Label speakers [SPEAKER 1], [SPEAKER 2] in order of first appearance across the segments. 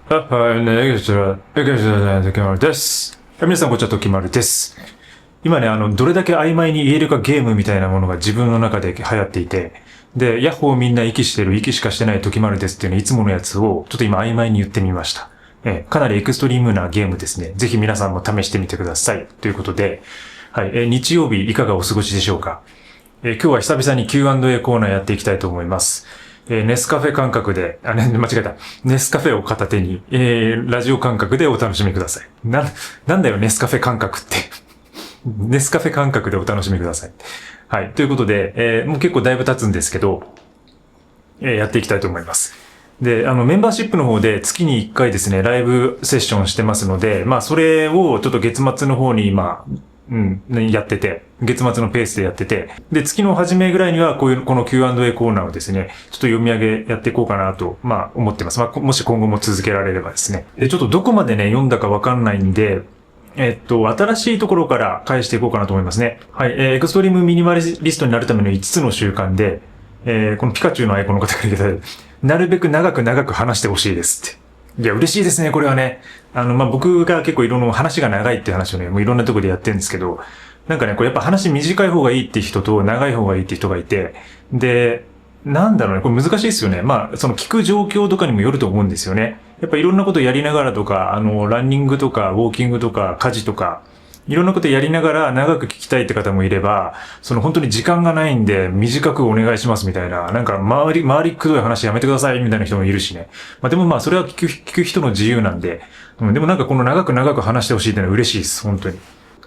[SPEAKER 1] はい、ね、決まるです。皆さん、こんにちは、ときまるです。今ね、どれだけ曖昧に言えるかゲームみたいなものが自分の中で流行っていて、で、ヤッホーみんな息してる、息しかしてないときまるですっていうのいつものやつを、ちょっと今曖昧に言ってみました。かなりエクストリームなゲームですね。ぜひ皆さんも試してみてください。ということで、はい、日曜日いかがお過ごしでしょうか。今日は久々に Q&A コーナーやっていきたいと思います。ネスカフェ感覚で、間違えた。ネスカフェを片手に、ラジオ感覚でお楽しみください。なんだよ、ネスカフェ感覚って。ネスカフェ感覚でお楽しみください。はい。ということで、もう結構だいぶ経つんですけど、やっていきたいと思います。で、メンバーシップの方で月に1回ですね、ライブセッションしてますので、まあ、それをちょっと月末の方に今、やってて、月末のペースでやってて、で、月の初めぐらいにはこの Q&A コーナーをですね、ちょっと読み上げやっていこうかなと、まあ、思ってます。まあ、もし今後も続けられればですね。で、ちょっとどこまでね、読んだかわかんないんで、新しいところから返していこうかなと思いますね。はい、エクストリームミニマリストになるための5つの習慣で、このピカチュウのアイコンの方からいただいて、なるべく長く話してほしいですって。いや、嬉しいですね、これはね。まあ、僕が結構いろんな話が長いって話をね、もういろんなところでやってるんですけど、なんかね、これやっぱ話短い方がいいって人と長い方がいいって人がいて、で、なんだろうね、これ難しいですよね。まあ、その聞く状況とかにもよると思うんですよね。やっぱいろんなことやりながらとか、ランニングとか、ウォーキングとか、家事とか、いろんなことやりながら長く聞きたいって方もいれば、その本当に時間がないんで短くお願いしますみたいな、なんか周りくどい話やめてくださいみたいな人もいるしね。まあでもまあそれは聞く人の自由なんで、でもなんかこの長く話してほしいってのは嬉しいです、本当に。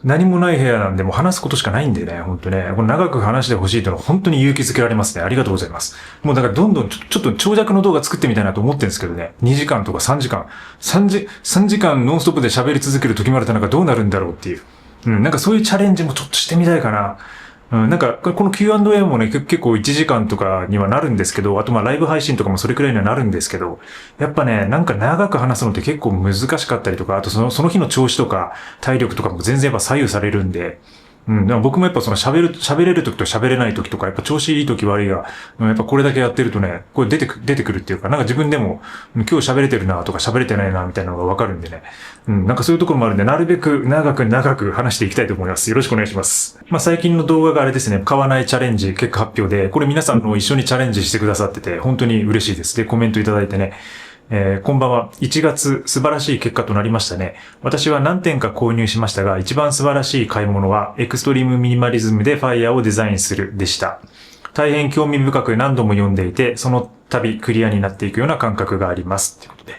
[SPEAKER 1] 何もない部屋なんでもう話すことしかないんでね、本当ね。この長く話してほしいというのは本当に勇気づけられますね。ありがとうございます。もうだからどんどんちょっと長尺の動画作ってみたいなと思ってるんですけどね。2時間とか3時間。3時間ノンストップで喋り続ける時までなんかどうなるんだろうっていう。なんかそういうチャレンジもちょっとしてみたいかな。なんか、この Q&A もね、結構1時間とかにはなるんですけど、あとまあライブ配信とかもそれくらいにはなるんですけど、やっぱね、なんか長く話すのって結構難しかったりとか、あとその日の調子とか体力とかも全然やっぱ左右されるんで、でも僕もやっぱその喋れる時と喋れない時とか、やっぱ調子いい時悪いが、やっぱこれだけやってるとね、これ出てくるっていうか、なんか自分でも、今日喋れてるなとか喋れてないなみたいなのがわかるんでね。なんかそういうところもあるんで、なるべく長く話していきたいと思います。よろしくお願いします。まあ最近の動画があれですね、買わないチャレンジ結果発表で、これ皆さんの一緒にチャレンジしてくださってて、本当に嬉しいです。で、コメントいただいてね。こんばんは。1月素晴らしい結果となりましたね。私は何点か購入しましたが、一番素晴らしい買い物は、エクストリームミニマリズムでファイヤーをデザインするでした。大変興味深く何度も読んでいて、その度クリアになっていくような感覚があります。ということで。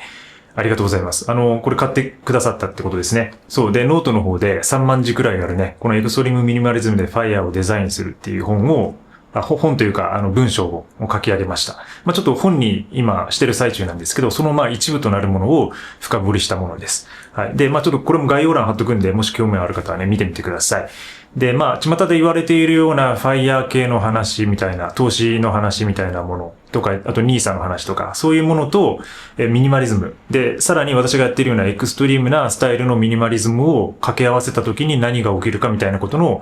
[SPEAKER 1] ありがとうございます。これ買ってくださったってことですね。そう。で、ノートの方で3万字くらいあるね、このエクストリームミニマリズムでファイヤーをデザインするっていう本を、本というか、文章を書き上げました。まあ、ちょっと本に今してる最中なんですけど、そのまあ一部となるものを深掘りしたものです。はい。で、まあ、ちょっとこれも概要欄貼っとくんで、もし興味ある方はね、見てみてください。で、まあ、巷で言われているようなファイヤー系の話みたいな、投資の話みたいなものとか、あとニーサの話とか、そういうものと、ミニマリズム。で、さらに私がやっているようなエクストリームなスタイルのミニマリズムを掛け合わせた時に何が起きるかみたいなことの、思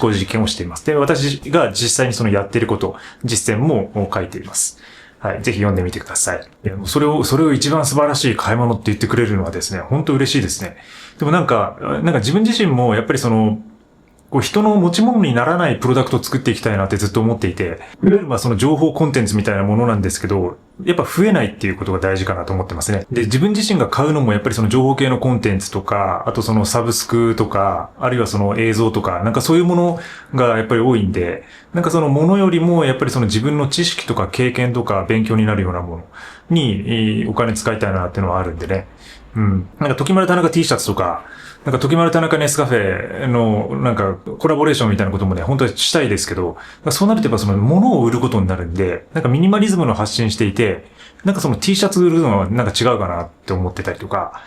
[SPEAKER 1] 考実験をしています。で、私が実際にそのやっていること、実践も書いています。はい。ぜひ読んでみてください。いや、それを一番素晴らしい買い物って言ってくれるのはですね、本当嬉しいですね。でもなんか自分自身もやっぱり人の持ち物にならないプロダクトを作っていきたいなってずっと思っていて、いわゆるまあその情報コンテンツみたいなものなんですけど、やっぱ増えないっていうことが大事かなと思ってますね。で、自分自身が買うのもやっぱりその情報系のコンテンツとか、あとそのサブスクとか、あるいはその映像とか、なんかそういうものがやっぱり多いんで、なんかそのものよりもやっぱりその自分の知識とか経験とか勉強になるようなものにお金使いたいなっていうのはあるんでね。なんか時丸田中 T シャツとか、なんか時丸田中ネスカフェのなんかコラボレーションみたいなこともね、本当はしたいですけど、そうなるとやっぱその物を売ることになるんで、なんかミニマリズムの発信していて、なんかその T シャツ売るのはなんか違うかなって思ってたりとか、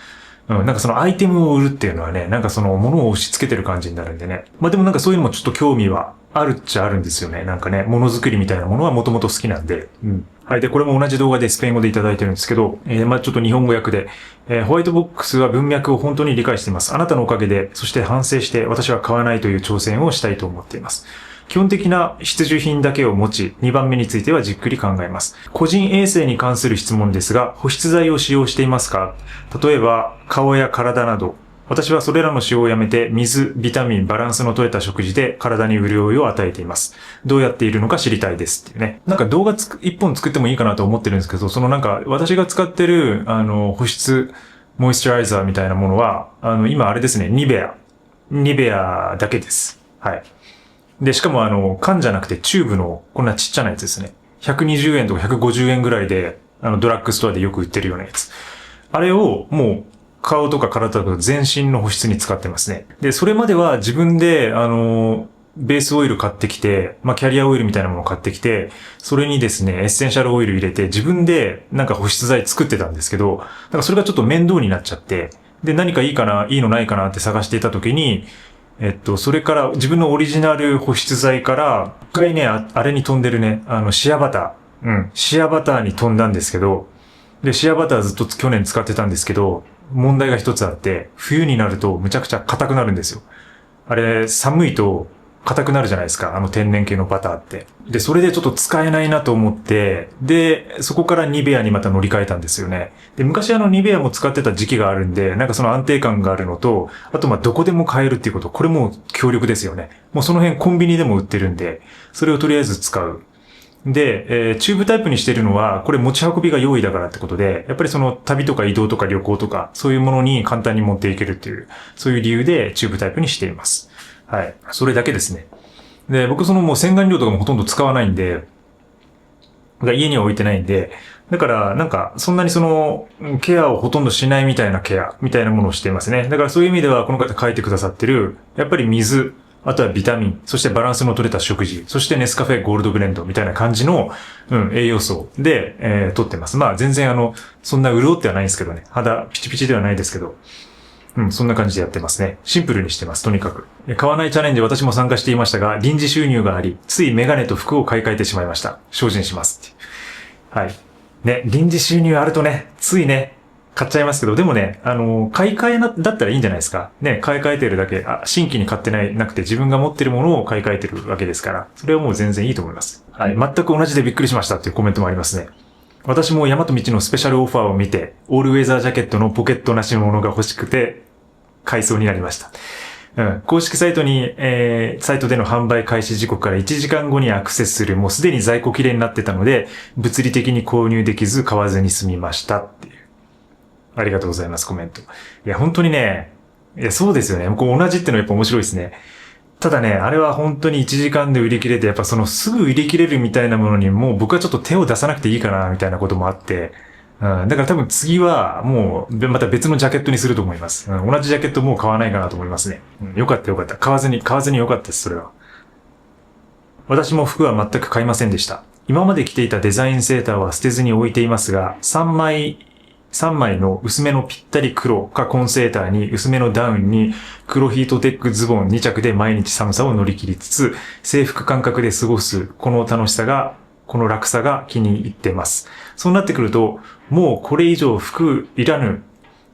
[SPEAKER 1] なんかそのアイテムを売るっていうのはね、なんかその物を押し付けてる感じになるんでね。まあでもなんかそういうのもちょっと興味はあるっちゃあるんですよね。なんかね、物作りみたいなものはもともと好きなんで。はい。で、これも同じ動画でスペイン語でいただいてるんですけど、まあちょっと日本語訳で、ホワイトボックスは文脈を本当に理解しています。あなたのおかげで、そして反省して私は買わないという挑戦をしたいと思っています。基本的な必需品だけを持ち、2番目についてはじっくり考えます。個人衛生に関する質問ですが、保湿剤を使用していますか？例えば、顔や体など。私はそれらの使用をやめて、水、ビタミン、バランスの取れた食事で体に潤いを与えています。どうやっているのか知りたいですっていうね。なんか動画一本作ってもいいかなと思ってるんですけど、そのなんか私が使ってる、保湿、モイスチャライザーみたいなものは、今あれですね、ニベアだけです。はい。で、しかも缶じゃなくてチューブのこんなちっちゃなやつですね。120円とか150円ぐらいで、ドラッグストアでよく売ってるようなやつ。あれをもう、顔とか体とか全身の保湿に使ってますね。で、それまでは自分で、ベースオイル買ってきて、キャリアオイルみたいなものを買ってきて、それにですね、エッセンシャルオイル入れて自分でなんか保湿剤作ってたんですけど、なんかそれがちょっと面倒になっちゃって、で、何かいいのないかなって探していた時に、それから自分のオリジナル保湿剤から、一回ね、あれに飛んでるね、シアバター。シアバターに飛んだんですけど、で、シアバターずっと去年使ってたんですけど、問題が一つあって、冬になるとむちゃくちゃ硬くなるんですよ。あれ、寒いと硬くなるじゃないですか。天然系のバターって。で、それでちょっと使えないなと思って、で、そこからニベアにまた乗り換えたんですよね。で、昔ニベアも使ってた時期があるんで、なんかその安定感があるのと、あとどこでも買えるっていうこと、これも強力ですよね。もうその辺コンビニでも売ってるんで、それをとりあえず使う。で、チューブタイプにしてるのは、これ持ち運びが容易だからってことで、やっぱりその旅とか移動とか旅行とか、そういうものに簡単に持っていけるっていう、そういう理由でチューブタイプにしています。はい。それだけですね。で、僕もう洗顔料とかもほとんど使わないんで、家には置いてないんで、だからなんかそんなにケアをほとんどしないみたいなケアみたいなものをしていますね。だからそういう意味ではこの方書いてくださってる、やっぱり水、あとはビタミン、そしてバランスの取れた食事、そしてネスカフェゴールドブレンドみたいな感じの、栄養素で、取ってます。全然そんな潤ってはないんですけどね。肌ピチピチではないですけど。そんな感じでやってますね。シンプルにしてます、とにかく。買わないチャレンジ私も参加していましたが、臨時収入があり、ついメガネと服を買い替えてしまいました。精進しますって。はい。ね、臨時収入あるとね、ついね、買っちゃいますけど、でもね、買い替えだったらいいんじゃないですか。ね、買い替えてるだけ、新規に買ってなくて自分が持ってるものを買い替えてるわけですから、それはもう全然いいと思います。はい。全く同じでびっくりしましたっていうコメントもありますね。私も大和道のスペシャルオファーを見て、オールウェザージャケットのポケットなしのものが欲しくて、買いそうになりました。公式サイトでの販売開始時刻から1時間後にアクセスする、もうすでに在庫切れになってたので、物理的に購入できず買わずに済みましたっていう。ありがとうございます、コメント。いや、本当にね、いや、そうですよね。同じってのはやっぱ面白いですね。ただね、あれは本当に1時間で売り切れて、やっぱすぐ売り切れるみたいなものにもう僕はちょっと手を出さなくていいかな、みたいなこともあって、だから多分次はもうまた別のジャケットにすると思います。同じジャケットもう買わないかなと思いますね。よかった。買わずによかったです、それは。私も服は全く買いませんでした。今まで着ていたデザインセーターは捨てずに置いていますが、3枚の薄めのぴったり黒かコンセーターに薄めのダウンに黒ヒートテックズボン2着で毎日寒さを乗り切りつつ、制服感覚で過ごすこの楽さが気に入ってます。そうなってくると、もうこれ以上服いらぬ、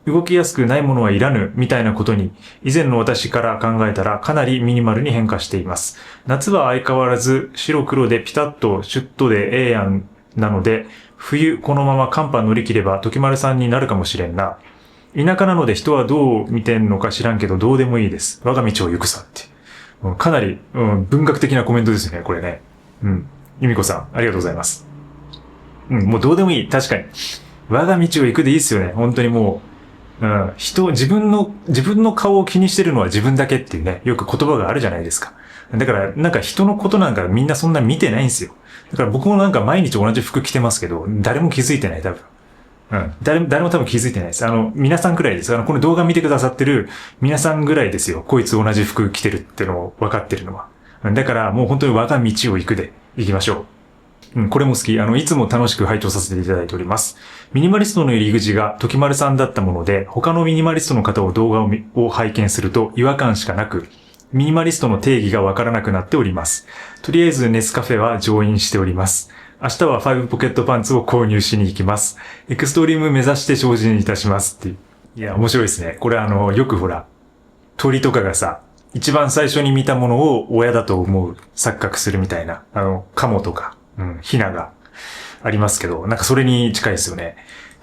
[SPEAKER 1] 動きやすくないものはいらぬ、みたいなことに、以前の私から考えたらかなりミニマルに変化しています。夏は相変わらず白黒でピタッとシュッとでええやんなので、冬このまま寒波乗り切れば時丸さんになるかもしれんな。田舎なので人はどう見てんのか知らんけどどうでもいいです。我が道を行くさって。かなり、文学的なコメントですね、これね。由美子さん、ありがとうございます。もうどうでもいい。確かに。我が道を行くでいいっすよね。本当にもう、自分の顔を気にしてるのは自分だけっていうね、よく言葉があるじゃないですか。だから、なんか人のことなんかみんなそんな見てないんですよ。だから僕もなんか毎日同じ服着てますけど、誰も気づいてない、多分。誰も多分気づいてないです。皆さんくらいです。この動画見てくださってる皆さんぐらいですよ。こいつ同じ服着てるってのを分かってるのは。だからもう本当に我が道を行くで行きましょう。これも好き。いつも楽しく拝聴させていただいております。ミニマリストの入り口が時丸さんだったもので、他のミニマリストの方を動画を拝見すると違和感しかなく、ミニマリストの定義がわからなくなっております。とりあえずネスカフェは上院しております。明日は5ポケットパンツを購入しに行きます。エクストリーム目指して精進いたしますっていう。いや、面白いですね。これよくほら、鳥とかがさ、一番最初に見たものを親だと思う、錯覚するみたいな、カモとか、ヒナがありますけど、なんかそれに近いですよね。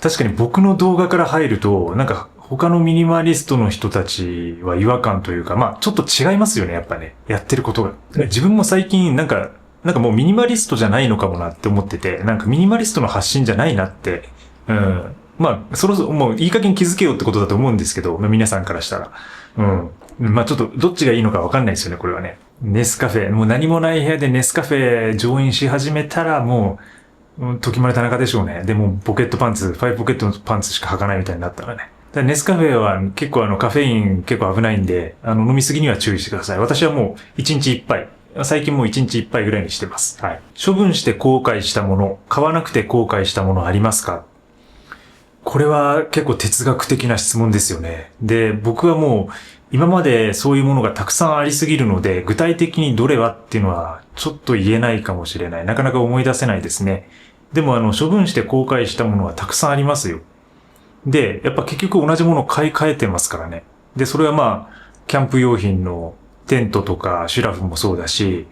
[SPEAKER 1] 確かに僕の動画から入ると、なんか他のミニマリストの人たちは違和感というか、まあちょっと違いますよね、やっぱね。やってることが。自分も最近なんかもうミニマリストじゃないのかもなって思ってて、なんかミニマリストの発信じゃないなって、まあそろそろもういい加減気づけようってことだと思うんですけど、皆さんからしたら。まあちょっとどっちがいいのかわかんないですよね、これはね。ネスカフェ、もう何もない部屋でネスカフェ上演し始めたらもう、時丸田中でしょうね。でもポケットパンツ、5ポケットのパンツしか履かないみたいになったらね。ネスカフェは結構カフェイン結構危ないんで、飲みすぎには注意してください。私はもう1日1杯。最近もう1日1杯ぐらいにしてます。はい。処分して後悔したもの、買わなくて後悔したものありますか？これは結構哲学的な質問ですよね。で、僕はもう今までそういうものがたくさんありすぎるので、具体的にどれはっていうのはちょっと言えないかもしれない。なかなか思い出せないですね。でも処分して後悔したものはたくさんありますよ。で、やっぱ結局同じものを買い替えてますからね。で、それはまあ、キャンプ用品のテントとかシュラフもそうだし、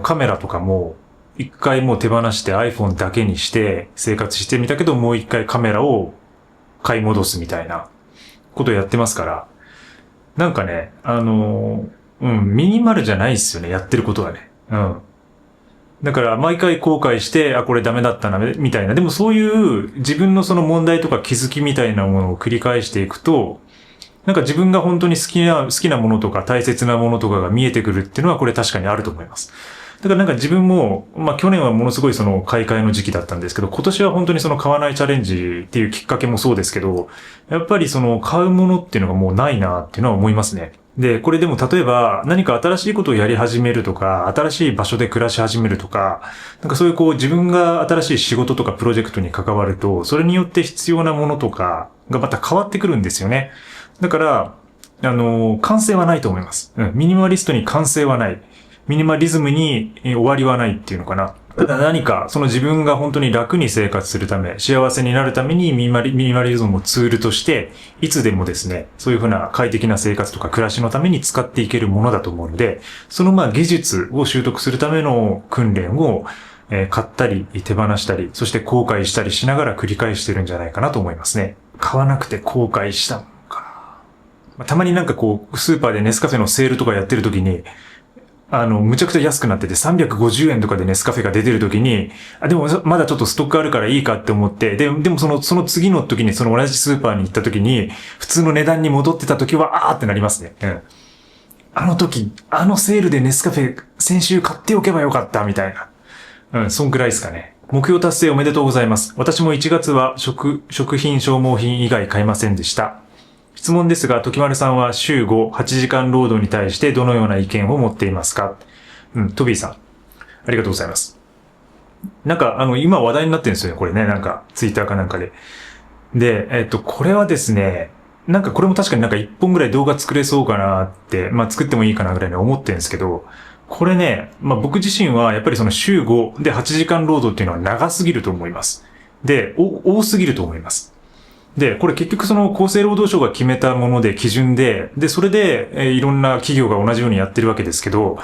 [SPEAKER 1] カメラとかも、一回もう手放して iPhone だけにして生活してみたけど、もう一回カメラを買い戻すみたいなことをやってますから、なんかね、ミニマルじゃないっすよね、やってることがね。だから毎回後悔して、これダメだったな、みたいな。でもそういう自分のその問題とか気づきみたいなものを繰り返していくと、なんか自分が本当に好きなものとか大切なものとかが見えてくるっていうのはこれ確かにあると思います。だからなんか自分も、まあ去年はものすごいその買い替えの時期だったんですけど、今年は本当にその買わないチャレンジっていうきっかけもそうですけど、やっぱりその買うものっていうのがもうないなっていうのは思いますね。で、これでも例えば何か新しいことをやり始めるとか、新しい場所で暮らし始めるとか、なんかそういうこう自分が新しい仕事とかプロジェクトに関わると、それによって必要なものとかがまた変わってくるんですよね。だから、完成はないと思います。ミニマリストに完成はない。ミニマリズムに終わりはないっていうのかな。ただ何か、その自分が本当に楽に生活するため、幸せになるためにミニマリズムをツールとして、いつでもですね、そういうふうな快適な生活とか暮らしのために使っていけるものだと思うので、その技術を習得するための訓練を、買ったり、手放したり、そして後悔したりしながら繰り返してるんじゃないかなと思いますね。買わなくて後悔したのか。たまになんかこう、スーパーでネスカフェのセールとかやってる時に、むちゃくちゃ安くなってて350円とかでネスカフェが出てる時に、でもまだちょっとストックあるからいいかって思って、でもその次の時にその同じスーパーに行った時に、普通の値段に戻ってた時は、ってなりますね。あの時、セールでネスカフェ先週買っておけばよかった、みたいな。そんくらいですかね。目標達成おめでとうございます。私も1月は食品消耗品以外買いませんでした。質問ですが、時丸さんは週5、8時間労働に対してどのような意見を持っていますか？トビーさん。ありがとうございます。なんか、今話題になってるんですよね、これね。なんか、ツイッターかなんかで。で、これはですね、なんかこれも確かになんか1本ぐらい動画作れそうかなって、作ってもいいかなぐらいに思ってるんですけど、これね、僕自身はやっぱりその週5で8時間労働っていうのは長すぎると思います。で、多すぎると思います。で、これ結局その厚生労働省が決めたもので基準で、それで、いろんな企業が同じようにやってるわけですけど、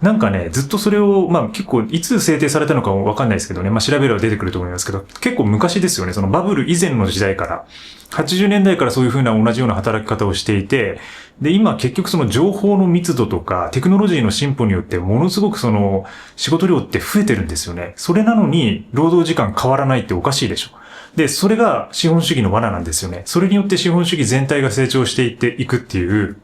[SPEAKER 1] なんかね、ずっとそれを、結構いつ制定されたのかわかんないですけどね、調べれば出てくると思いますけど、結構昔ですよね、そのバブル以前の時代から。80年代からそういう風な同じような働き方をしていて、で、今結局その情報の密度とかテクノロジーの進歩によってものすごくその仕事量って増えてるんですよね。それなのに労働時間変わらないっておかしいでしょ。で、それが資本主義の罠なんですよね。それによって資本主義全体が成長していくっていう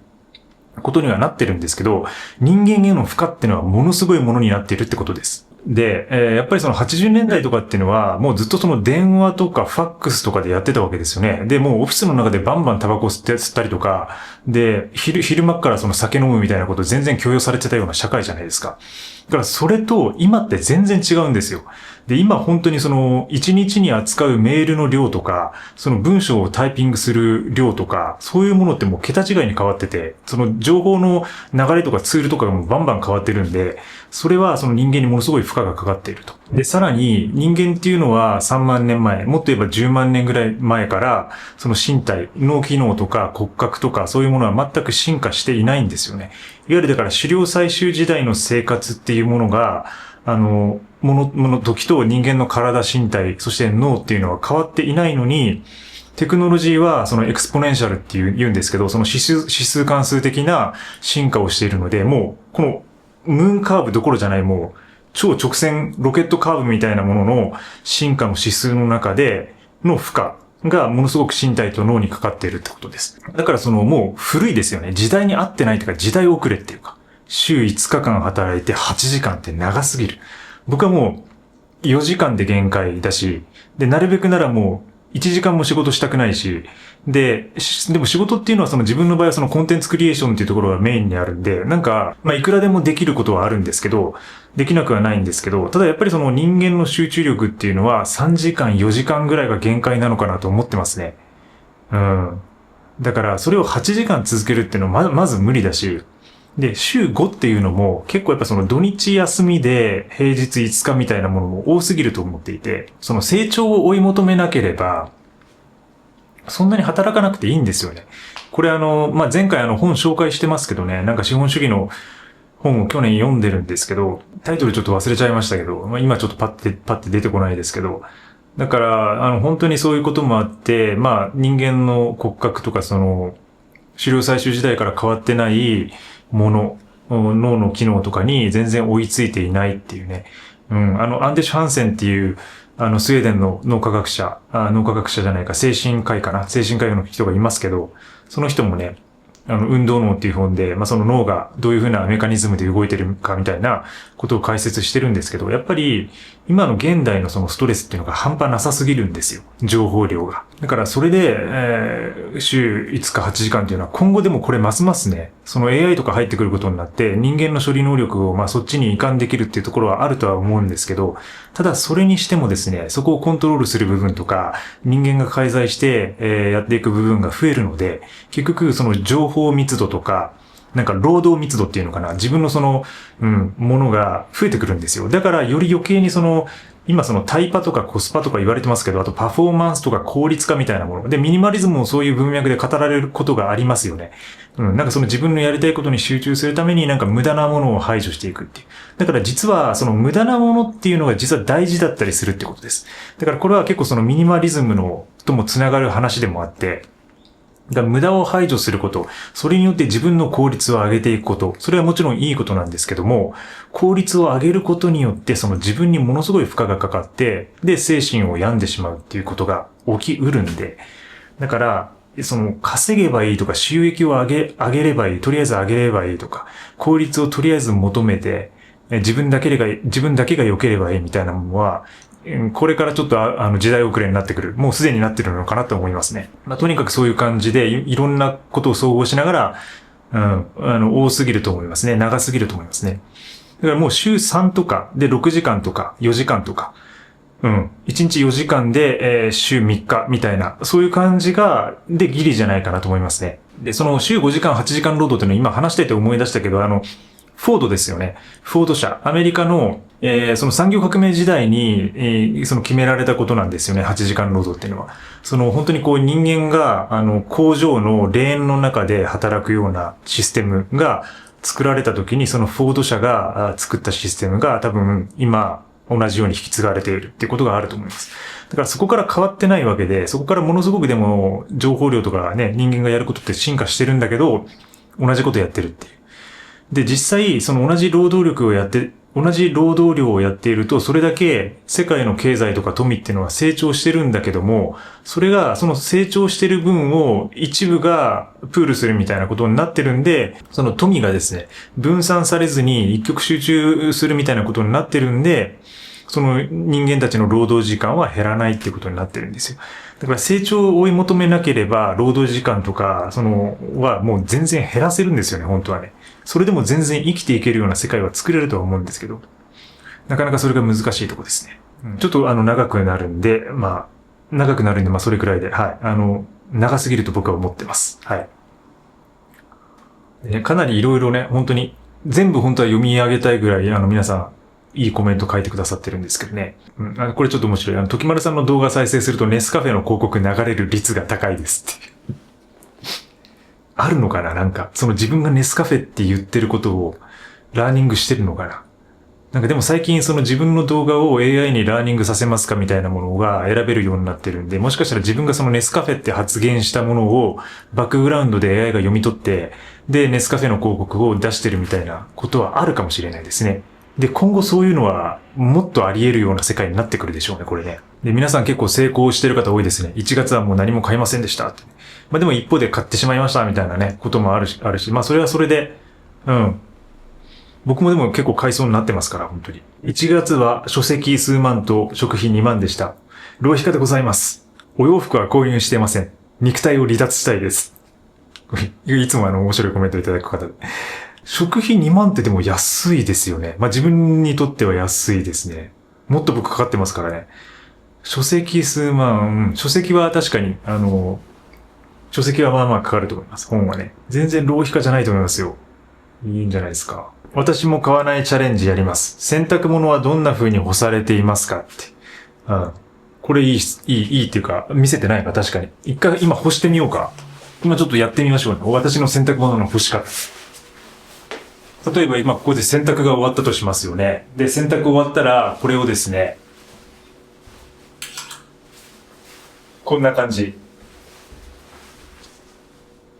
[SPEAKER 1] ことにはなってるんですけど、人間への負荷っていうのはものすごいものになっているってことです。で、やっぱりその80年代とかっていうのは、もうずっとその電話とかファックスとかでやってたわけですよね。で、もうオフィスの中でバンバンタバコ吸ったりとか、で、昼間からその酒飲むみたいなこと全然強要されてたような社会じゃないですか。だからそれと今って全然違うんですよ。で、今本当にその、1日に扱うメールの量とか、その文章をタイピングする量とか、そういうものってもう桁違いに変わってて、その情報の流れとかツールとかがもうバンバン変わってるんで、それはその人間にものすごい負荷がかかっていると。で、さらに人間っていうのは3万年前、もっと言えば10万年ぐらい前から、その身体、脳機能とか骨格とかそういうものは全く進化していないんですよね。いわゆるだから狩猟採集時代の生活っていうものが、時と人間の体、身体、そして脳っていうのは変わっていないのに、テクノロジーはそのエクスポネンシャルって言うんですけど、その指数関数的な進化をしているので、もう、このムーンカーブどころじゃない、もう、超直線ロケットカーブみたいなものの進化の指数の中での負荷がものすごく身体と脳にかかっているってことです。だからそのもう古いですよね。時代に合ってないというか時代遅れっていうか、週5日間働いて8時間って長すぎる。僕はもう4時間で限界だし、で、なるべくならもう1時間も仕事したくないし、でも仕事っていうのはその自分の場合はそのコンテンツクリエーションっていうところがメインにあるんで、なんか、いくらでもできることはあるんですけど、できなくはないんですけど、ただやっぱりその人間の集中力っていうのは3時間4時間ぐらいが限界なのかなと思ってますね。だからそれを8時間続けるっていうのはまず無理だし、で、週5っていうのも結構やっぱその土日休みで平日5日みたいなものも多すぎると思っていて、その成長を追い求めなければ、そんなに働かなくていいんですよね。これ前回本紹介してますけどね、なんか資本主義の本を去年読んでるんですけど、タイトルちょっと忘れちゃいましたけど、今ちょっとパッて出てこないですけど、だから、本当にそういうこともあって、人間の骨格とかその、狩猟採集時代から変わってないもの、脳の機能とかに全然追いついていないっていうね。アンデシュ・ハンセンっていう、スウェーデンの脳科学者じゃないか、精神科医の人がいますけど、その人もね、運動脳っていう本で、その脳がどういうふうなメカニズムで動いてるかみたいなことを解説してるんですけど、やっぱり今の現代のそのストレスっていうのが半端なさすぎるんですよ。情報量が。だからそれで、週5日8時間っていうのは今後でもこれますますね、その AI とか入ってくることになって人間の処理能力をそっちに移管できるっていうところはあるとは思うんですけど、ただそれにしてもですね、そこをコントロールする部分とか、人間が介在して、やっていく部分が増えるので、結局その情報密度とか、なんか労働密度っていうのかな、自分のその、ものが増えてくるんですよ。だからより余計にその、今そのタイパとかコスパとか言われてますけど、あとパフォーマンスとか効率化みたいなもの。で、ミニマリズムもそういう文脈で語られることがありますよね。なんかその自分のやりたいことに集中するためになんか無駄なものを排除していくっていう。だから実はその無駄なものっていうのが実は大事だったりするってことです。だからこれは結構そのミニマリズムのともつながる話でもあって、だから無駄を排除すること、それによって自分の効率を上げていくこと、それはもちろんいいことなんですけども、効率を上げることによってその自分にものすごい負荷がかかって、で、精神を病んでしまうっていうことが起きうるんで、だから、その稼げばいいとか収益を上げればいい、とりあえず上げればいいとか、効率をとりあえず求めて、自分だけが良ければいいみたいなものは、これからちょっと時代遅れになってくる。もうすでになってるのかなと思いますね。とにかくそういう感じでいろんなことを総合しながら、多すぎると思いますね。長すぎると思いますね。だからもう週3とかで6時間とか4時間とか、1日4時間で、週3日みたいな、そういう感じでギリじゃないかなと思いますね。で、その週5時間8時間労働っていうのを今話していて思い出したけど、フォードですよね。フォード社。アメリカの、その産業革命時代に、その決められたことなんですよね。8時間労働っていうのは。その本当にこう人間が、工場のレーンの中で働くようなシステムが作られた時に、そのフォード社が作ったシステムが多分今同じように引き継がれているっていうことがあると思います。だからそこから変わってないわけで、そこからものすごくでも情報量とかね、人間がやることって進化してるんだけど、同じことやってるっていう。で、実際、その同じ労働量をやっていると、それだけ世界の経済とか富っていうのは成長してるんだけども、それが、その成長してる分を一部がプールするみたいなことになってるんで、その富がですね、分散されずに一極集中するみたいなことになってるんで、その人間たちの労働時間は減らないっていうことになってるんですよ。だから成長を追い求めなければ、労働時間とか、はもう全然減らせるんですよね、本当はね。それでも全然生きていけるような世界は作れるとは思うんですけど、なかなかそれが難しいところですね。ちょっと長くなるんで、まあそれくらいで、はい。長すぎると僕は思ってます。はい。かなりいろいろね、本当に、全部本当は読み上げたいぐらい、皆さん、いいコメント書いてくださってるんですけどね。これちょっと面白い。時丸さんの動画再生するとネスカフェの広告流れる率が高いですって。あるのかななんか、その自分がネスカフェって言ってることをラーニングしてるのかな。なんかでも最近その自分の動画を AI にラーニングさせますかみたいなものが選べるようになってるんで、もしかしたら自分がそのネスカフェって発言したものをバックグラウンドで AI が読み取って、で、ネスカフェの広告を出してるみたいなことはあるかもしれないですね。で、今後そういうのはもっとあり得るような世界になってくるでしょうね、これね。で、皆さん結構成功してる方多いですね。1月はもう何も買いませんでしたって。まあでも一方で買ってしまいましたみたいなね、こともあるし、まあそれはそれで、僕もでも結構買いそうになってますから、本当に。1月は書籍数万と食費2万でした。浪費家でございます。お洋服は購入していません。肉体を離脱したいです。いつも面白いコメントいただく方で。食費2万ってでも安いですよね。まあ自分にとっては安いですね。もっと僕かかってますからね。書籍数万、書籍は確かに、書籍はまあまあかかると思います。本はね。全然浪費家じゃないと思いますよ。いいんじゃないですか。私も買わないチャレンジやります。洗濯物はどんな風に干されていますかって。これいいっていうか、見せてないか確かに。一回今干してみようか。今ちょっとやってみましょうね。私の洗濯物の干し方。例えば今ここで洗濯が終わったとしますよね。で、洗濯終わったら、これをですね、こんな感じ。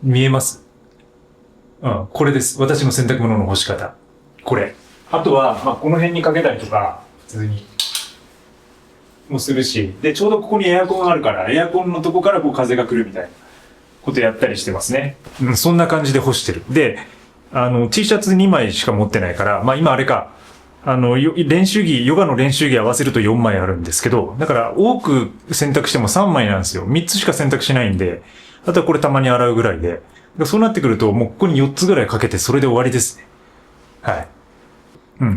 [SPEAKER 1] 見えます？これです。私の洗濯物の干し方。これ。あとは、まあ、この辺にかけたりとか、普通に。もするし。で、ちょうどここにエアコンがあるから、エアコンのとこからこう風が来るみたいなことやったりしてますね。そんな感じで干してる。で、T シャツ2枚しか持ってないから、まあ今あれか、練習着、ヨガの練習着合わせると4枚あるんですけど、だから多く洗濯しても3枚なんですよ。3つしか洗濯しないんで、あとはこれたまに洗うぐらいで。そうなってくると、もうここに4つぐらいかけてそれで終わりですね。はい。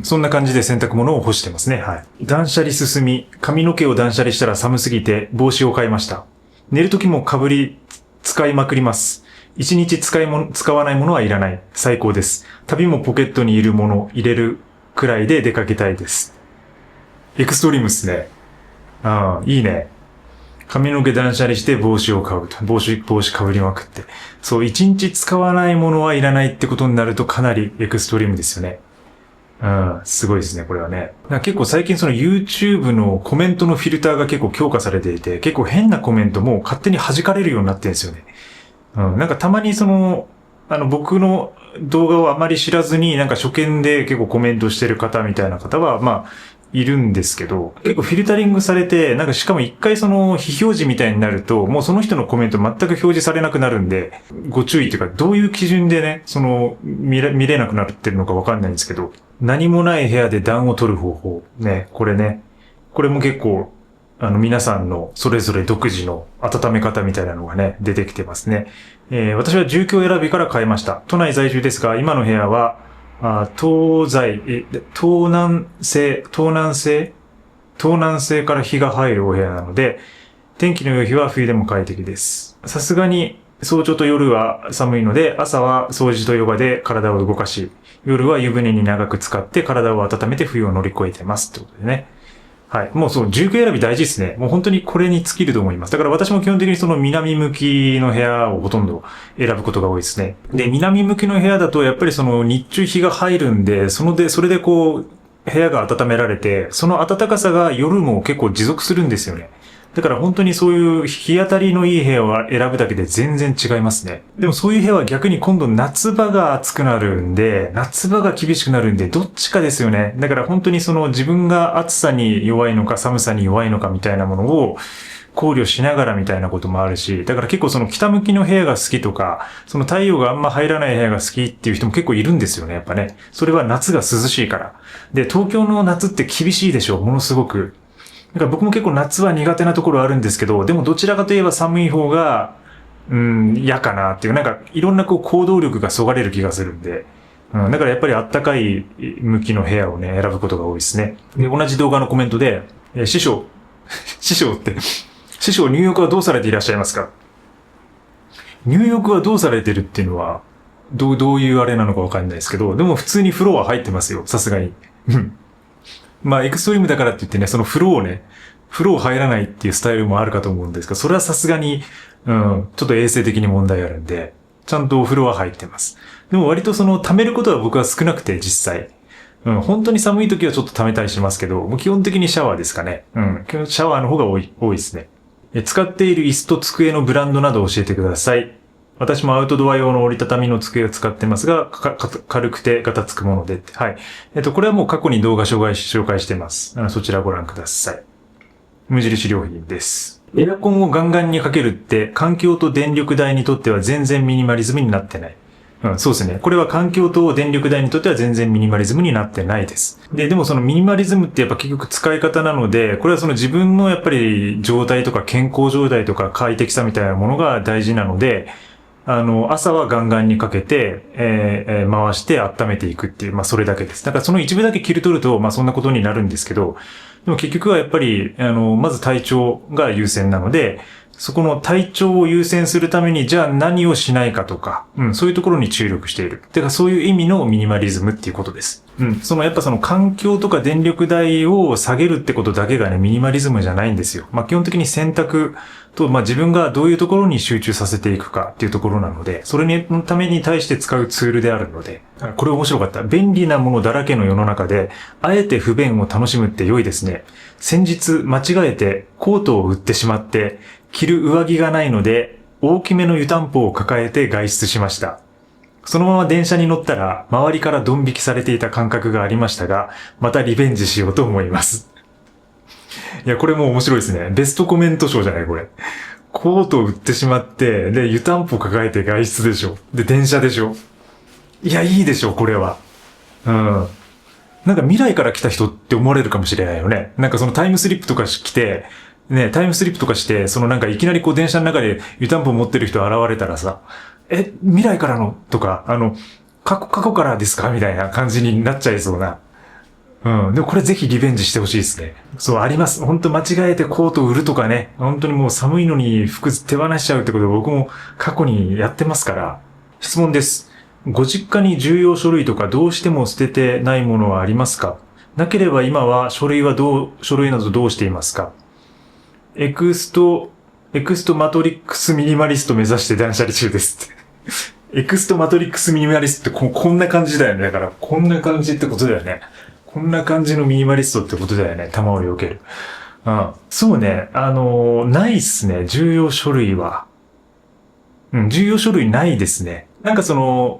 [SPEAKER 1] そんな感じで洗濯物を干してますね。はい。断捨離進み、髪の毛を断捨離したら寒すぎて帽子を買いました。寝るときも使いまくります。一日使わないものはいらない。最高です。旅もポケットにいるもの入れるくらいで出かけたいです。エクストリームっすね。いいね。髪の毛断捨離して帽子を買うと。帽子被りまくって。そう、一日使わないものはいらないってことになるとかなりエクストリームですよね。すごいですね、これはね。結構最近その YouTube のコメントのフィルターが結構強化されていて、結構変なコメントも勝手に弾かれるようになってるんですよね。なんかたまに僕の動画をあまり知らずに、なんか初見で結構コメントしてる方みたいな方は、まあ、いるんですけど、結構フィルタリングされて、なんかしかも一回非表示みたいになると、もうその人のコメント全く表示されなくなるんで、ご注意というか、どういう基準でね、見れなくなってるのかわかんないんですけど、何もない部屋で暖を取る方法。ね、これね。これも結構、皆さんのそれぞれ独自の温め方みたいなのがね、出てきてますね。私は住居選びから変えました。都内在住ですが、今の部屋は、東南西から日が入るお部屋なので、天気の良い日は冬でも快適です。さすがに早朝と夜は寒いので、朝は掃除とヨガで体を動かし、夜は湯船に長く浸かって体を温めて冬を乗り越えてますってことでね。はい。もう住居選び大事ですね。もう本当にこれに尽きると思います。だから私も基本的に南向きの部屋をほとんど選ぶことが多いですね。で、南向きの部屋だとやっぱり日中日が入るんで、それでこう、部屋が温められて、その暖かさが夜も結構持続するんですよね。だから本当にそういう日当たりのいい部屋を選ぶだけで全然違いますね。でもそういう部屋は逆に今度夏場が暑くなるんで、夏場が厳しくなるんで、どっちかですよね。だから本当に自分が暑さに弱いのか寒さに弱いのかみたいなものを考慮しながらみたいなこともあるし、だから結構北向きの部屋が好きとか、太陽があんま入らない部屋が好きっていう人も結構いるんですよね、やっぱね。それは夏が涼しいから。で、東京の夏って厳しいでしょ、ものすごく。だから僕も結構夏は苦手なところあるんですけど、でもどちらかといえば寒い方が、嫌かなっていう、いろんな行動力がそがれる気がするんで、だからやっぱりあったかい向きの部屋をね、選ぶことが多いですね。で、同じ動画のコメントで、師匠、師匠って、師匠入浴はどうされていらっしゃいますか？入浴はどうされてるっていうのは、どういうあれなのかわかんないですけど、でも普通に風呂は入ってますよ、さすがに。まあ、エクストリームだからって言ってね、その風呂入らないっていうスタイルもあるかと思うんですけど、それはさすがに、ちょっと衛生的に問題あるんで、ちゃんとお風呂は入ってます。でも割と溜めることは僕は少なくて、実際。本当に寒い時はちょっと溜めたりしますけど、もう基本的にシャワーですかね。シャワーの方が多いですね。使っている椅子と机のブランドなどを教えてください。私もアウトドア用の折りたたみの机を使ってますが、軽くてガタつくもので。はい。これはもう過去に動画紹介してます。そちらご覧ください。無印良品です。エアコンをガンガンにかけるって、環境と電力代にとっては全然ミニマリズムになってない。そうですね。これは環境と電力代にとっては全然ミニマリズムになってないです。でもそのミニマリズムってやっぱ結局使い方なので、これはその自分のやっぱり状態とか健康状態とか快適さみたいなものが大事なので、朝はガンガンにかけて、回して温めていくっていう、それだけです。だからその一部だけ切り取ると、そんなことになるんですけど、でも結局はやっぱり、まず体調が優先なので、そこの体調を優先するために、じゃあ何をしないかとか、そういうところに注力している。てかそういう意味のミニマリズムっていうことです。やっぱ環境とか電力代を下げるってことだけがね、ミニマリズムじゃないんですよ。基本的に選択と、自分がどういうところに集中させていくかっていうところなので、それのために対して使うツールであるので、これ面白かった。便利なものだらけの世の中で、あえて不便を楽しむって良いですね。先日間違えてコートを売ってしまって、着る上着がないので、大きめの湯たんぽを抱えて外出しました。そのまま電車に乗ったら、周りからドン引きされていた感覚がありましたが、またリベンジしようと思います。いや、これも面白いですね。ベストコメント賞じゃないこれ。コートを売ってしまって、で、湯たんぽ抱えて外出でしょ。で、電車でしょ。いや、いいでしょ、これは。なんか未来から来た人って思われるかもしれないよね。なんかそのタイムスリップとか来て、タイムスリップとかして、なんかいきなり電車の中で湯たんぽ持ってる人現れたらさ、未来からのとか、過去からですかみたいな感じになっちゃいそうな。でもこれぜひリベンジしてほしいですね。そう、あります。本当間違えてコートを売るとかね。本当にもう寒いのに服手放しちゃうってことで僕も過去にやってますから。質問です。ご実家に重要書類とかどうしても捨ててないものはありますか？なければ今は書類などどうしていますか？エクストマトリックスミニマリスト目指して断捨離中ですって。エクストマトリックスミニマリストってこんな感じだよね。だからこんな感じってことだよね。こんな感じのミニマリストってことだよね。弾を避ける。そうね。ないっすね。重要書類は。重要書類ないですね。なんか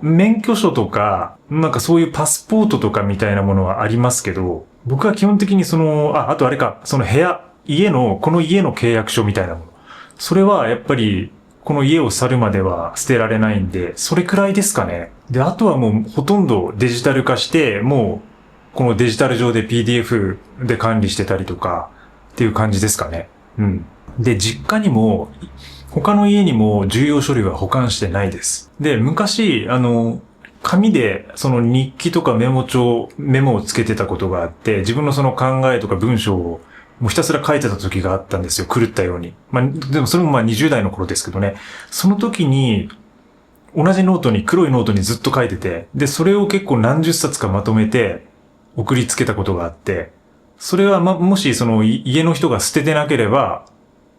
[SPEAKER 1] 免許証とか、なんかそういうパスポートとかみたいなものはありますけど、僕は基本的にあとあれか、この家の契約書みたいなもの。それはやっぱり、この家を去るまでは捨てられないんで、それくらいですかね。で、あとはもうほとんどデジタル化して、もう、このデジタル上で PDF で管理してたりとか、っていう感じですかね。で、実家にも、他の家にも重要書類は保管してないです。で、昔、紙で日記とかメモをつけてたことがあって、自分の考えとか文章をもうひたすら書いてた時があったんですよ。狂ったように。でもそれも20代の頃ですけどね。その時に、同じ黒いノートにずっと書いてて、で、それを結構何十冊かまとめて送りつけたことがあって、それはもし家の人が捨ててなければ、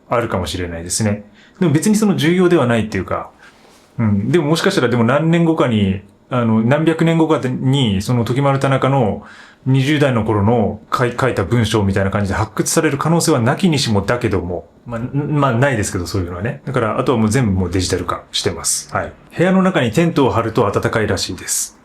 [SPEAKER 1] あるかもしれないですね。でも別に重要ではないっていうか、でももしかしたら何年後かに、何百年後かに、時丸田中の20代の頃の書いた文章みたいな感じで発掘される可能性はなきにしもだけども、ないですけど、そういうのはね。だから、あとはもう全部もうデジタル化してます。はい。部屋の中にテントを張ると暖かいらしいです。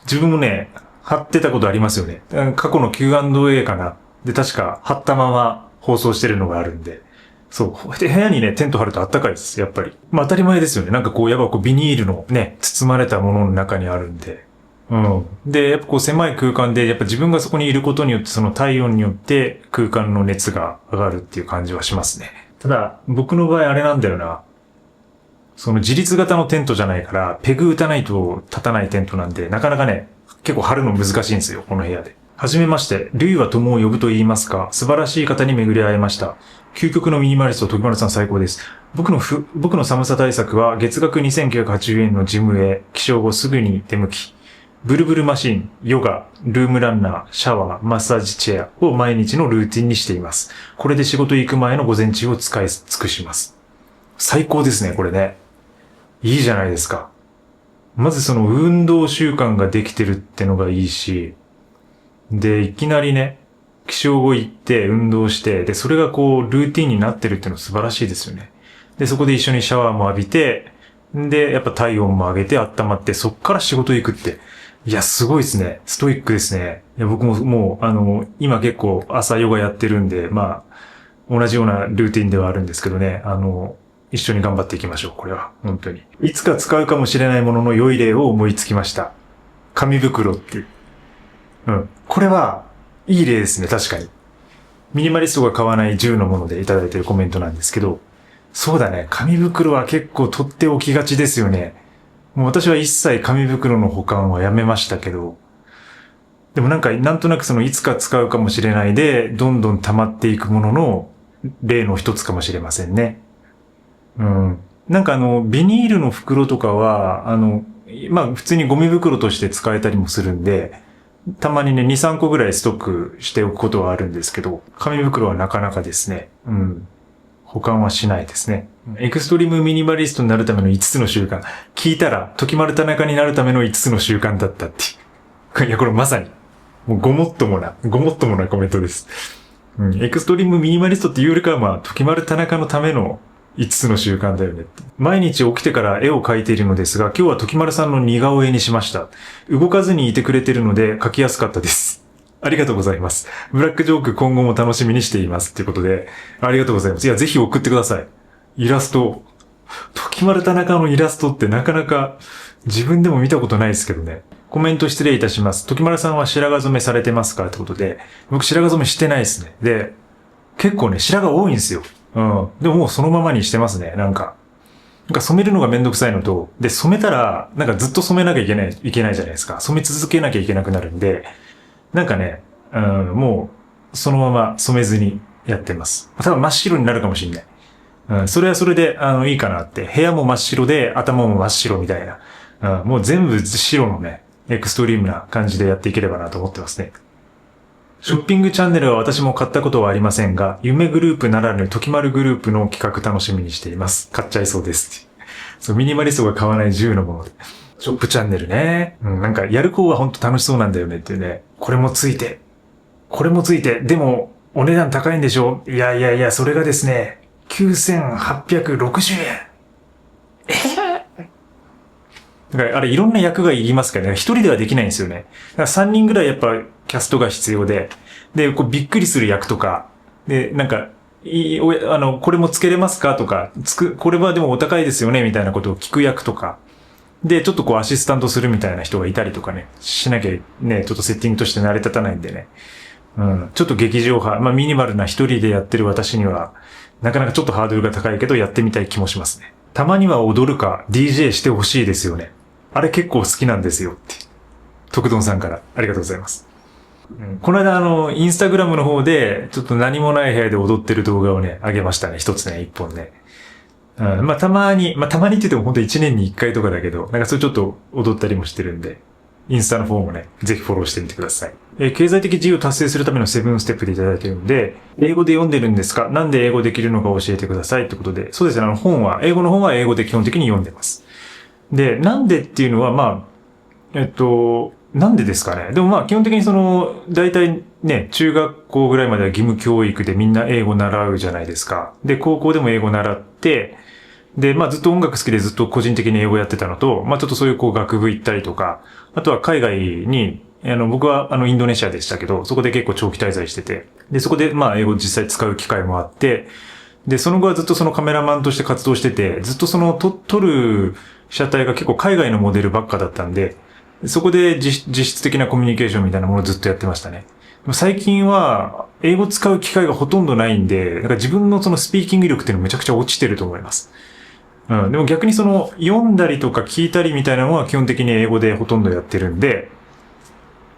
[SPEAKER 1] 自分もね、張ってたことありますよね。過去の Q&A かな。で、確か張ったまま放送してるのがあるんで。そう。で、部屋にね、テント張ると暖かいです。やっぱり。当たり前ですよね。なんかやっぱビニールのね、包まれたものの中にあるんで。で、やっぱ狭い空間で、やっぱ自分がそこにいることによって、体温によって空間の熱が上がるっていう感じはしますね。ただ、僕の場合あれなんだよな。自立型のテントじゃないから、ペグ打たないと立たないテントなんで、なかなかね、結構張るの難しいんですよ、この部屋で。はじめまして、類は友を呼ぶと言いますか、素晴らしい方に巡り会えました。究極のミニマリスト、徳丸さん最高です。僕の寒さ対策は、月額2980円のジムへ、起床後すぐに出向き、ブルブルマシン、ヨガ、ルームランナー、シャワー、マッサージチェアを毎日のルーティンにしています。これで仕事行く前の午前中を使い尽くします。最高ですね、これね。いいじゃないですか。まずその運動習慣ができてるってのがいいし、で、いきなりね、起床後行って運動して、で、それがこう、ルーティンになってるっての素晴らしいですよね。で、そこで一緒にシャワーも浴びて、で、やっぱ体温も上げて温まって、そっから仕事行くって。いや、すごいですね。ストイックですね。いや、僕ももう、今結構朝ヨガやってるんで、まあ、同じようなルーティンではあるんですけどね、一緒に頑張っていきましょう、これは。本当に。いつか使うかもしれないものの良い例を思いつきました。紙袋っていう。うん。これは、いい例ですね、確かに。ミニマリストが買わない10のものでいただいているコメントなんですけど、そうだね、紙袋は結構取っておきがちですよね。もう私は一切紙袋の保管はやめましたけど、でもなんとなくそのいつか使うかもしれないで、どんどん溜まっていくものの例の一つかもしれませんね。うん。ビニールの袋とかは、まあ普通にゴミ袋として使えたりもするんで、たまにね、2、3個ぐらいストックしておくことはあるんですけど、紙袋はなかなかですね、うん。保管はしないですね。エクストリームミニマリストになるための5つの習慣。聞いたら、時丸田中になるための5つの習慣だったっていう。いや、これまさに、もうごもっともなコメントです。うん。エクストリームミニマリストっていうよりかは、まあ、時丸田中のための5つの習慣だよね。毎日起きてから絵を描いているのですが、今日は時丸さんの似顔絵にしました。動かずにいてくれてるので描きやすかったです。ありがとうございます。ブラックジョーク今後も楽しみにしています。ということで、ありがとうございます。いや、ぜひ送ってください。イラスト。時丸田中のイラストってなかなか自分でも見たことないですけどね。コメント失礼いたします。時丸さんは白髪染めされてますかってことで、僕白髪染めしてないですね。で、結構ね、白髪多いんですよ。うん。でももうそのままにしてますね。なんか染めるのがめんどくさいのと、で、染めたら、ずっと染めなきゃいけないじゃないですか。染め続けなきゃいけなくなるんで、もう、そのまま染めずにやってます。多分真っ白になるかもしれない。うん、それはそれで、いいかなって。部屋も真っ白で、頭も真っ白みたいな。うん、もう全部白のね、エクストリームな感じでやっていければなと思ってますね。ショッピングチャンネルは私も買ったことはありませんが、夢グループならぬ時丸グループの企画楽しみにしています。買っちゃいそうです。そう、ミニマリストが買わない10のもので。ショップチャンネルね。うん、やる方は本当楽しそうなんだよねっていうね。これもついて、でも、お値段高いんでしょ？いや、それがですね、9860円。だからあれいろんな役がいりますからね。一人ではできないんですよね。だから3人ぐらいやっぱキャストが必要で、で、びっくりする役とか、で、これもつけれますかとか、これはでもお高いですよねみたいなことを聞く役とか、で、ちょっとアシスタントするみたいな人がいたりとかね、しなきゃね、ちょっとセッティングとして成り立たないんでね。うん。ちょっと劇場派、まあミニマルな一人でやってる私には、なかなかちょっとハードルが高いけどやってみたい気もしますね。たまには踊るか DJ してほしいですよね。あれ結構好きなんですよって。徳丼さんからありがとうございます。うん、この間インスタグラムの方で、ちょっと何もない部屋で踊ってる動画をね、上げましたね。一つね、一本ね。うん、たまにって言っても本当1年に1回とかだけど、それちょっと踊ったりもしてるんで、インスタの方もね、ぜひフォローしてみてください。経済的自由を達成するための7ステップでいただいてるんで、英語で読んでるんですか？なんで英語できるのか教えてくださいってことで、そうですね、英語の本は英語で基本的に読んでます。で、なんでっていうのは、なんでですかね。でも基本的に大体ね、中学校ぐらいまでは義務教育でみんな英語習うじゃないですか。で、高校でも英語習って、で、ずっと音楽好きでずっと個人的に英語やってたのと、ちょっとそういう学部行ったりとか、あとは海外に、僕はインドネシアでしたけど、そこで結構長期滞在してて、で、そこで英語実際使う機会もあって、で、その後はずっとカメラマンとして活動してて、ずっと撮る被写体が結構海外のモデルばっかだったんで、そこで実質的なコミュニケーションみたいなものをずっとやってましたね。最近は、英語使う機会がほとんどないんで、自分のスピーキング力っていうのめちゃくちゃ落ちてると思います。うん。でも逆に読んだりとか聞いたりみたいなのは基本的に英語でほとんどやってるんで、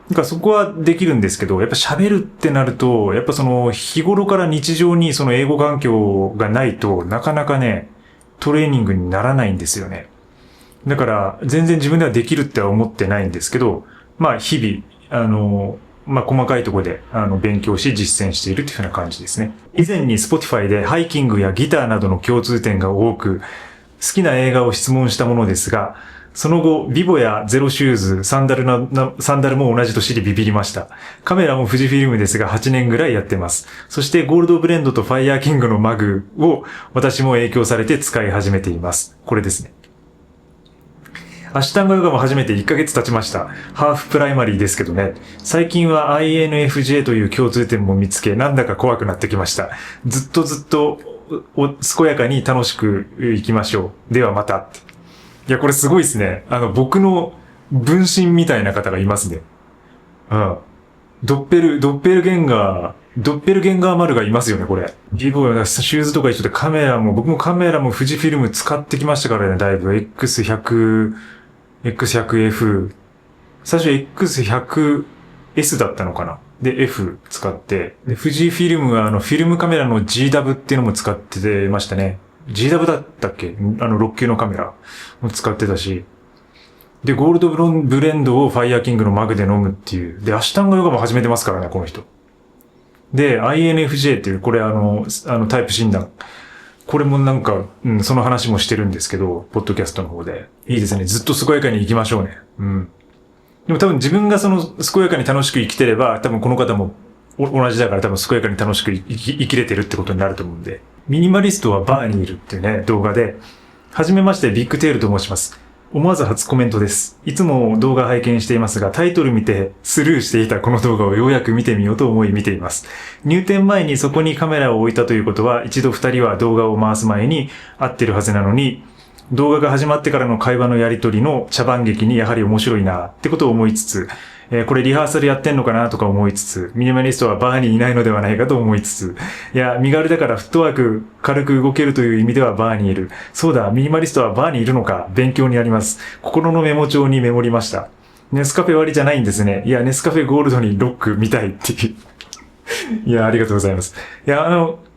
[SPEAKER 1] なんかそこはできるんですけど、やっぱ喋るってなると、やっぱその日頃から日常にその英語環境がないとなかなかね、トレーニングにならないんですよね。だから全然自分ではできるっては思ってないんですけど、まあ日々、細かいところで勉強し実践しているというふうな感じですね。以前に Spotify でハイキングやギターなどの共通点が多く、好きな映画を質問したものですが、その後、ビボやゼロシューズ、サンダルも同じと知りビビりました。カメラも富士フィルムですが8年ぐらいやってます。そしてゴールドブレンドとファイヤーキングのマグを私も影響されて使い始めています。これですね。アシュタンガヨガも初めて1ヶ月経ちました。ハーフプライマリーですけどね。最近は INFJ という共通点も見つけ、なんだか怖くなってきました。ずっと健やかに楽しくいきましょう。ではまた。いや、これすごいですね。僕の分身みたいな方がいますね。うん。ドッペルゲンガー丸がいますよね、これ。ビボやシューズとか一緒で僕もカメラも富士フィルム使ってきましたからね、だいぶ。X100F。最初 X100S だったのかな。で、F 使って。で、富士フィルムはフィルムカメラの GW っていうのも使ってましたね。GW だったっけ6級のカメラも使ってたし。で、ゴールドブレンドをファイヤーキングのマグで飲むっていう。で、アシュタンガヨガも始めてますからね、この人。で、INFJ っていう、これタイプ診断。これもなんか、その話もしてるんですけど、ポッドキャストの方で。いいですね。ずっと健やかに生きましょうね。うん。でも多分自分がその健やかに楽しく生きてれば、多分この方も同じだから多分健やかに楽しく生きれてるってことになると思うんで。ミニマリストはバーにいるっていうね、動画で、はじめましてビッグテールと申します。思わず初コメントです。いつも動画拝見していますが、タイトル見てスルーしていたこの動画をようやく見てみようと思い見ています。入店前にそこにカメラを置いたということは、一度二人は動画を回す前に会ってるはずなのに、動画が始まってからの会話のやりとりの茶番劇にやはり面白いなってことを思いつつ、これリハーサルやってんのかなとか思いつつ、ミニマリストはバーにいないのではないかと思いつつ、いや、身軽だからフットワーク軽く動けるという意味ではバーにいる。そうだ、ミニマリストはバーにいるのか、勉強になります。心のメモ帳にメモりました。ネスカフェ割りじゃないんですね。いや、ネスカフェゴールドにロック見たいっていう。いや、ありがとうございます。いや、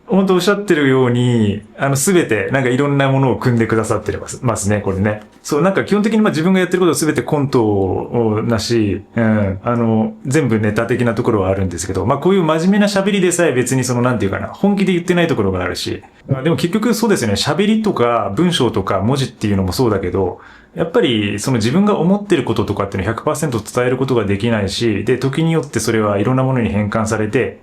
[SPEAKER 1] 本当おっしゃってるように、すべて、なんかいろんなものを組んでくださってますね、これね。そう、なんか基本的に自分がやってることはすべてコントなし、全部ネタ的なところはあるんですけど、こういう真面目な喋りでさえ別になんていうかな、本気で言ってないところがあるし、でも結局そうですよね、喋りとか文章とか文字っていうのもそうだけど、やっぱり自分が思ってることとかっていうのを 100% 伝えることができないし、で、時によってそれはいろんなものに変換されて、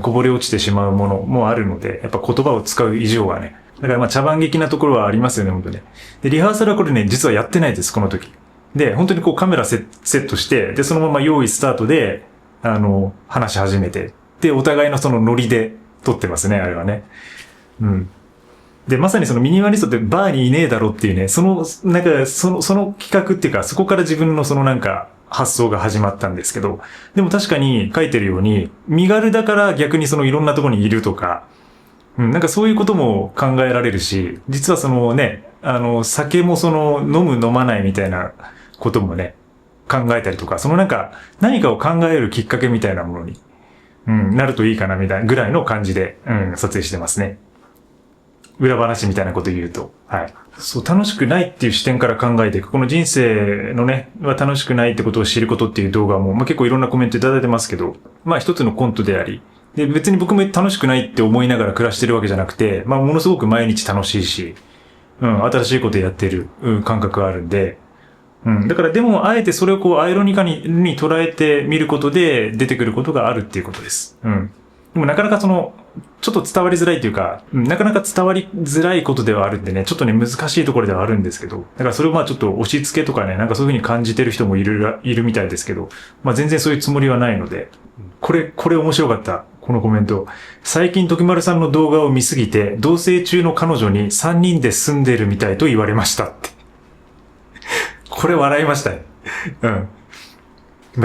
[SPEAKER 1] こぼれ落ちてしまうものもあるので、やっぱ言葉を使う以上はね。だから茶番劇なところはありますよね、本当ね。で、リハーサルはこれね、実はやってないです、この時。で、本当にカメラセットして、で、そのまま用意スタートで、話し始めて、で、お互いのノリで撮ってますね、あれはね。うん。で、まさにミニマリストってバーにいねえだろっていうね、その企画っていうか、そこから自分の発想が始まったんですけど、でも確かに書いてるように、身軽だから逆にいろんなところにいるとか、なんかそういうことも考えられるし、実は酒も飲む飲まないみたいなこともね、考えたりとか、何かを考えるきっかけみたいなものに、なるといいかなみたいなぐらいの感じで、撮影してますね。裏話みたいなこと言うと。はい。そう、楽しくないっていう視点から考えていく。この人生のね、楽しくないってことを知ることっていう動画も、結構いろんなコメントいただいてますけど、一つのコントであり、で、別に僕も楽しくないって思いながら暮らしてるわけじゃなくて、ものすごく毎日楽しいし、新しいことやってる、感覚があるんで、だからでも、あえてそれをアイロニカに捉えてみることで出てくることがあるっていうことです。でもなかなかちょっと伝わりづらいというか、なかなか伝わりづらいことではあるんでね、ちょっとね、難しいところではあるんですけど、だからそれをちょっと押し付けとかね、なんかそういうふうに感じてる人もいるみたいですけど、全然そういうつもりはないので、これ面白かった。このコメント。最近時丸さんの動画を見すぎて、同棲中の彼女に3人で住んでるみたいと言われましたって。これ笑いましたね。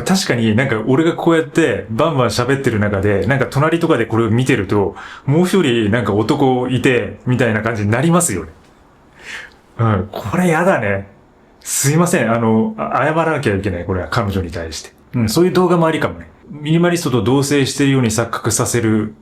[SPEAKER 1] 確かになんか俺がこうやってバンバン喋ってる中で、なんか隣とかでこれを見てると、もう一人なんか男いて、みたいな感じになりますよね。これやだね。すいません。謝らなきゃいけない。これは彼女に対して。うん、そういう動画もありかもね。ミニマリストと同棲しているように錯覚させる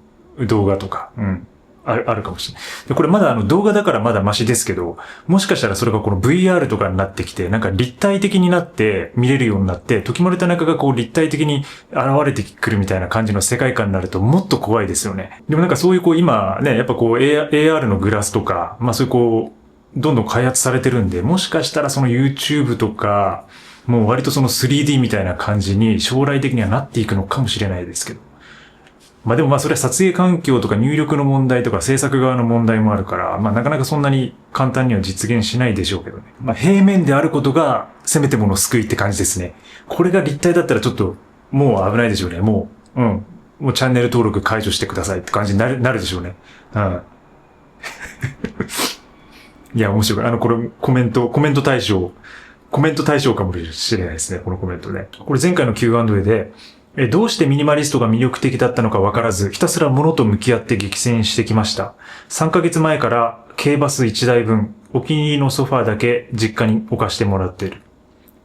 [SPEAKER 1] 動画とか、うん。あるかもしれない。で、これまだ動画だからまだマシですけど、もしかしたらそれがこの VR とかになってきて、なんか立体的になって見れるようになって、時丸田中がこう立体的に現れてくるみたいな感じの世界観になるともっと怖いですよね。でもなんかそういうこう今ね、やっぱこう AR のグラスとか、まあそういうこう、どんどん開発されてるんで、もしかしたらその YouTube とか、もう割とその 3D みたいな感じに将来的にはなっていくのかもしれないですけど。まあでもまあそれは撮影環境とか入力の問題とか制作側の問題もあるから、まあなかなかそんなに簡単には実現しないでしょうけどね。まあ平面であることがせめてもの救いって感じですね。これが立体だったらちょっともう危ないでしょうね。もうチャンネル登録解除してくださいって感じになるでしょうね。うん。いや、面白い。これコメント対象かもしれないですね。このコメントね。これ前回の Q&A で、どうしてミニマリストが魅力的だったのかわからず、ひたすら物と向き合って激戦してきました。3ヶ月前から軽バス1台分、お気に入りのソファーだけ実家に置かしてもらっている。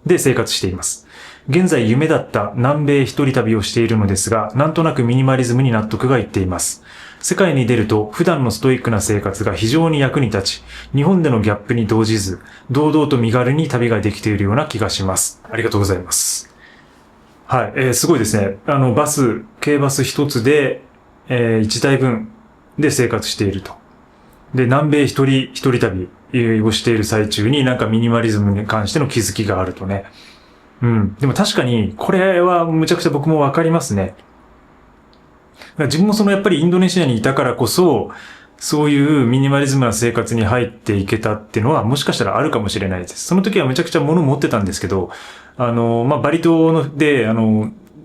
[SPEAKER 1] で生活しています。現在夢だった南米一人旅をしているのですが、なんとなくミニマリズムに納得がいっています。世界に出ると普段のストイックな生活が非常に役に立ち、日本でのギャップに動じず、堂々と身軽に旅ができているような気がします。ありがとうございます。はい、すごいですね。軽バス一つで、1台分で生活していると。で、南米一人旅をしている最中になんかミニマリズムに関しての気づきがあるとね。うん。でも確かに、これはむちゃくちゃ僕もわかりますね。自分もそのやっぱりインドネシアにいたからこそ、そういうミニマリズムな生活に入っていけたっていうのはもしかしたらあるかもしれないです。その時はめちゃくちゃ物持ってたんですけど、バリ島で、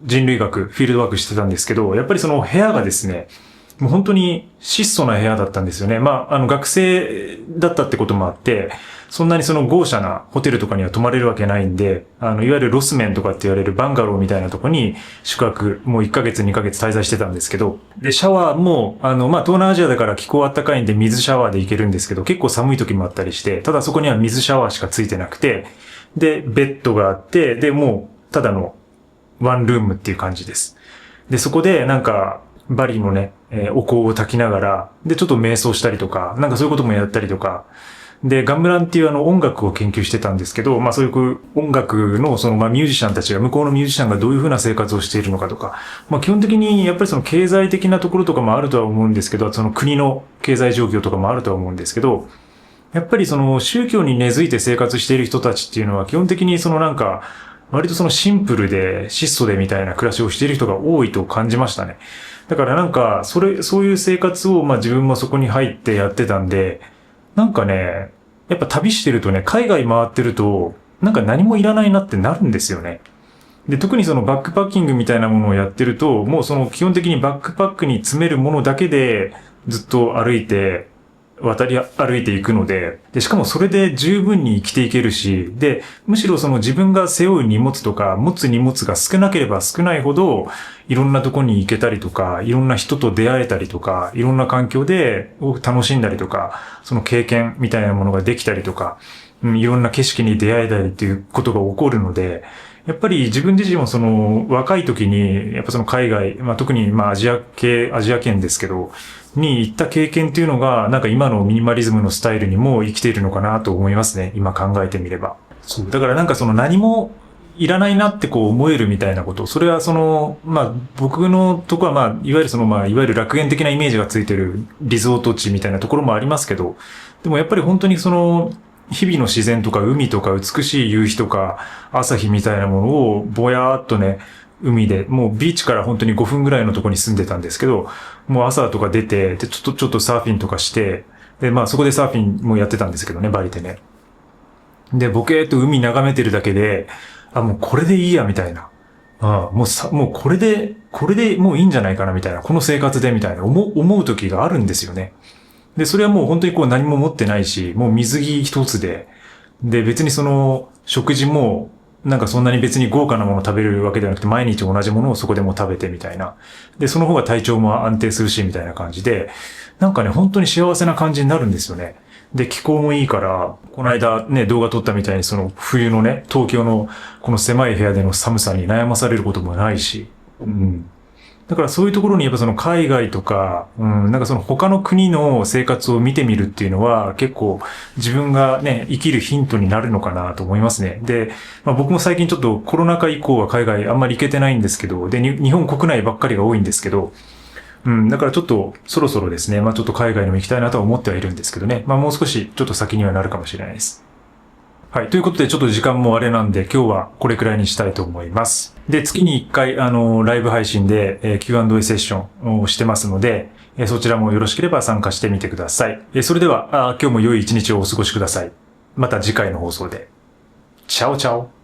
[SPEAKER 1] 人類学、フィールドワークしてたんですけど、やっぱりその部屋がですね、もう本当に質素な部屋だったんですよね。学生だったってこともあって、そんなにその豪奢なホテルとかには泊まれるわけないんで、いわゆるロスメンとかって言われるバンガローみたいなとこに宿泊、もう1ヶ月2ヶ月滞在してたんですけど、で、シャワーも、東南アジアだから気候暖かいんで水シャワーで行けるんですけど、結構寒い時もあったりして、ただそこには水シャワーしかついてなくて、で、ベッドがあって、で、もう、ただのワンルームっていう感じです。で、そこでなんか、バリのね、お香を焚きながら、で、ちょっと瞑想したりとか、なんかそういうこともやったりとか、で、ガムランっていう音楽を研究してたんですけど、そういう音楽のミュージシャンたちが、向こうのミュージシャンがどういう風な生活をしているのかとか、基本的にやっぱりその経済的なところとかもあるとは思うんですけど、その国の経済状況とかもあるとは思うんですけど、やっぱりその宗教に根付いて生活している人たちっていうのは基本的に割とそのシンプルで質素でみたいな暮らしをしている人が多いと感じましたね。だからなんか、そういう生活を自分もそこに入ってやってたんで、なんかね、やっぱ旅してるとね、海外回ってると、なんか何もいらないなってなるんですよね。で、特にそのバックパッキングみたいなものをやってると、もうその基本的にバックパックに詰めるものだけでずっと歩いていくので、しかもそれで十分に生きていけるし、で、むしろその自分が背負う荷物とか、持つ荷物が少なければ少ないほど、いろんなとこに行けたりとか、いろんな人と出会えたりとか、いろんな環境で楽しんだりとか、その経験みたいなものができたりとか、いろんな景色に出会えたりっていうことが起こるので、やっぱり自分自身もその若い時に、やっぱその海外、特にアジア圏ですけど、に行った経験っていうのが、なんか今のミニマリズムのスタイルにも生きているのかなと思いますね。今考えてみれば。そう。だからなんかその何もいらないなって思えるみたいなこと。それは僕のとこはいわゆるいわゆる楽園的なイメージがついてるリゾート地みたいなところもありますけど、でもやっぱり本当に日々の自然とか海とか美しい夕日とか朝日みたいなものをぼやーっとね、海で、もうビーチから本当に5分ぐらいのところに住んでたんですけど、もう朝とか出て、で、ちょっとサーフィンとかして、で、そこでサーフィンもやってたんですけどね、バリでね。で、ボケーっと海眺めてるだけで、もうこれでいいや、みたいな。もうこれでもういいんじゃないかな、みたいな。この生活で、みたいな思う時があるんですよね。で、それはもう本当に何も持ってないし、もう水着一つで、で、別に食事も、なんかそんなに別に豪華なものを食べるわけではなくて、毎日同じものをそこでも食べてみたいな。で、その方が体調も安定するし、みたいな感じで、なんかね、本当に幸せな感じになるんですよね。で、気候もいいから、この間ね、動画撮ったみたいにその冬のね、東京のこの狭い部屋での寒さに悩まされることもないし、うん。だからそういうところにやっぱその海外とか、なんかその他の国の生活を見てみるっていうのは結構自分がね、生きるヒントになるのかなと思いますね。で、僕も最近ちょっとコロナ禍以降は海外あんまり行けてないんですけど、で、日本国内ばっかりが多いんですけど、だからちょっとそろそろですね、ちょっと海外にも行きたいなとは思ってはいるんですけどね。もう少しちょっと先にはなるかもしれないです。はい。ということで、ちょっと時間もあれなんで、今日はこれくらいにしたいと思います。で、月に1回、ライブ配信で、Q&A セッションをしてますので、そちらもよろしければ参加してみてください。それでは、今日も良い一日をお過ごしください。また次回の放送で。チャオチャオ。